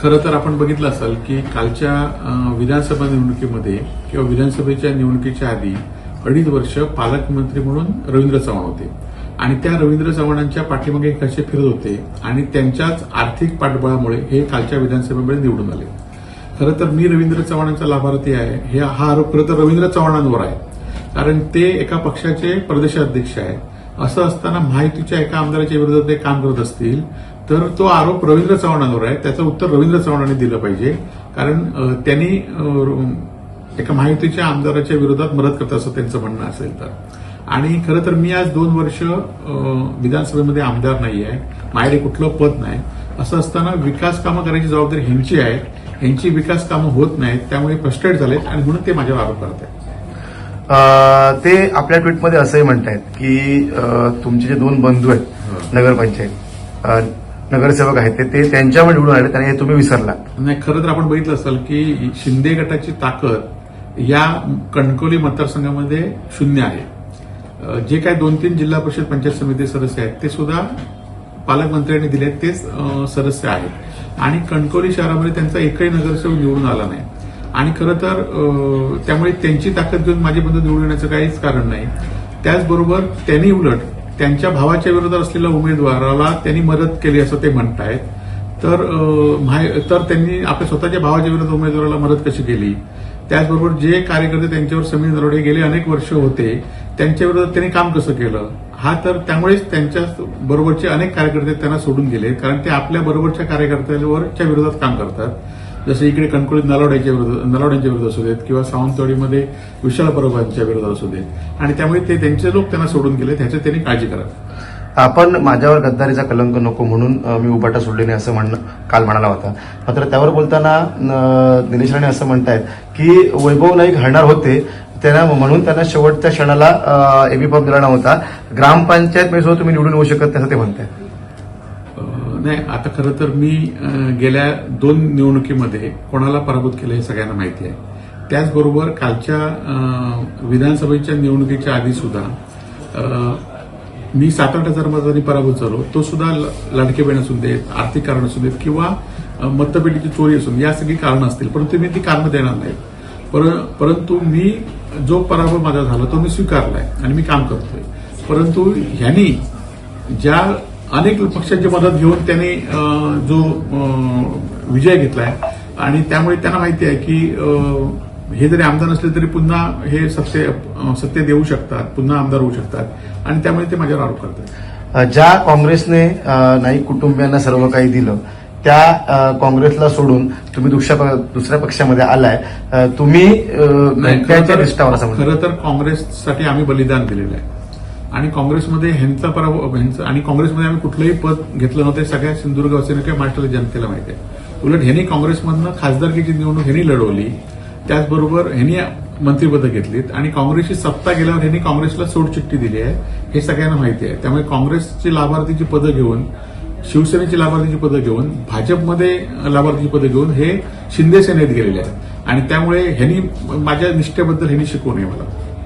खरं तर आपण बघितलं असाल की कालच्या विधानसभा निवडणुकीमध्ये किंवा विधानसभेच्या निवडणुकीच्या आधी 2.5 वर्ष पालकमंत्री म्हणून रवींद्र चव्हाण होते आणि त्या रवींद्र चव्हाणांच्या पाठीमागे कसे फिरत होते आणि त्यांच्याच आर्थिक पाठबळामुळे हे कालच्या विधानसभेमध्ये निवडून आले. खरं तर मी रवींद्र चव्हाणांचा लाभार्थी आहे हा आरोप खरं तर रवींद्र चव्हाणांवर आहे, कारण ते एका पक्षाचे प्रदेशाध्यक्ष आहेत. असं असताना महायुतीच्या एका आमदाराच्या विरोधात ते काम करत असतील तर तो आरोप रवींद्र चव्हाणांवर आहे. त्याचं उत्तर रवींद्र चव्हाणांनी दिलं पाहिजे, कारण त्यांनी एका महायुतीच्या आमदाराच्या विरोधात मदत करत असं त्यांचं म्हणणं असेल तर. आणि खरं तर मी आज 2 वर्ष विधानसभेमध्ये आमदार नाही आहे, माझ्याकडे कुठलं पद नाही. असं असताना विकास कामं करायची जबाबदारी ह्यांची आहे, ह्यांची विकास कामं होत नाहीत, त्यामुळे फ्रस्ट्रेट झालेत आणि म्हणून ते माझ्यावर आरोप करत आहेत. ते आपल्या ट्विटमध्ये असंही म्हणतायत की तुमचे जे 2 बंधू आहेत नगरपंचायत नगरसेवक आहेत ते त्यांच्यावर निवडून आले आणि हे तुम्ही विसरला. नाही, खरं तर आपण बघितलं असाल की शिंदे गटाची ताकद या कणकवली मतदारसंघामध्ये शून्य आहे. जे काय 2-3 जिल्हा परिषद पंचायत समिती सदस्य आहेत ते सुद्धा पालकमंत्र्यांनी दिले तेच सदस्य आहेत आणि कणकवली शहरामध्ये त्यांचा एकही नगरसेवक निवडून आला नाही. आणि खरं तर त्यामुळे त्यांची ताकद घेऊन माझे बंधू निवडून येण्याचं काहीच कारण नाही. त्याचबरोबर त्यांनी उलट त्यांच्या भावाच्या विरोधात असलेल्या उमेदवाराला त्यांनी मदत केली असं ते म्हणतायत. तर त्यांनी आपल्या स्वतःच्या भावाच्या विरोधात उमेदवाराला मदत कशी केली. त्याचबरोबर जे कार्यकर्ते त्यांच्यावर समीर नरोडे गेले अनेक वर्ष होते त्यांच्या विरोधात त्यांनी काम कसं केलं. तर त्यामुळेच त्यांच्या बरोबरचे अनेक कार्यकर्ते त्यांना सोडून गेले, कारण ते आपल्या बरोबरच्या कार्यकर्त्यांच्या विरोधात काम करतात. जसं इकडे कणकवलीत नलावड्यांच्या विरोधात असू देत किंवा सावंतवाडीमध्ये विशाल परबांच्या विरोधात असू देत, आणि त्यामुळे ते त्यांचे लोक त्यांना सोडून गेले. ह्याची त्यांनी काळजी करावी. आपण माझ्यावर गद्दारीचा कलंक नको म्हणून मी उभाटा सोडले नाही असं म्हणणं काल म्हणाला होता. मात्र त्यावर बोलताना निलेश राणे असं म्हणतायत की वैभव नाईक हरणार होते म्हणून त्यांना शेवटच्या क्षणाला एबी फॉर्म दिला नव्हता. ग्रामपंचायत सुद्धा तुम्ही निवडून येऊ शकत नाही असं ते म्हणतायत. नाही, आता खरं तर मी गेल्या 2 निवडणुकीमध्ये कोणाला पराभूत केलं हे सगळ्यांना माहिती आहे. त्याचबरोबर कालच्या विधानसभेच्या निवडणुकीच्या आधी सुद्धा मी 7-8 हजार मतांनी पराभूत झालो. तो सुद्धा लाडके बहीण असू देत, आर्थिक कारण असू देत किंवा मतपेटीची चोरी असून या सगळी कारणं असतील, परंतु मी ती कारणं देणार नाही. परंतु मी जो पराभव माझा झाला तो मी स्वीकारलाय आणि मी काम करतोय. परंतु ह्यांनी ज्या अनेक पक्षांची मदत घेऊन त्यांनी जो विजय घेतलाय आणि त्यामुळे त्यांना माहिती आहे की हे जरी आमदार नसले तरी पुन्हा हे सत्य देऊ शकतात, पुन्हा आमदार होऊ शकतात आणि त्यामुळे ते माझ्यावर आरोप करतात. ज्या काँग्रेसने नाईक कुटुंबियांना सर्व काही दिलं त्या काँग्रेसला सोडून तुम्ही दुसऱ्या पक्षामध्ये आलाय. तुम्ही खरं तर काँग्रेससाठी आम्ही बलिदान दिलेलं आहे आणि काँग्रेसमध्ये ह्यांचा पराभव आणि काँग्रेसमध्ये आम्ही कुठलंही पद घेतलं नव्हतं. सगळ्या सिंधुदुर्गवासियांना किंवा महाराष्ट्राच्या जनतेला माहिती आहे. उलट ह्यांनी काँग्रेसमधनं खासदारकीची निवडणूक ह्यांनी लढवली, त्याचबरोबर ह्यांनी मंत्रिपदं घेतलीत आणि काँग्रेसची सत्ता गेल्यावर ह्यांनी काँग्रेसला सोडचिठ्ठी दिली आहे हे सगळ्यांना माहिती आहे. त्यामुळे काँग्रेसची लाभार्थीची पदं घेऊन, शिवसेनेची लाभार्थीची पदं घेऊन, भाजपमध्ये लाभार्थीची पदं घेऊन हे शिंदे सेनेत गेलेले आहेत आणि त्यामुळे ह्यांनी माझ्या निष्ठेबद्दल ह्यांनी शिकवू नये मला.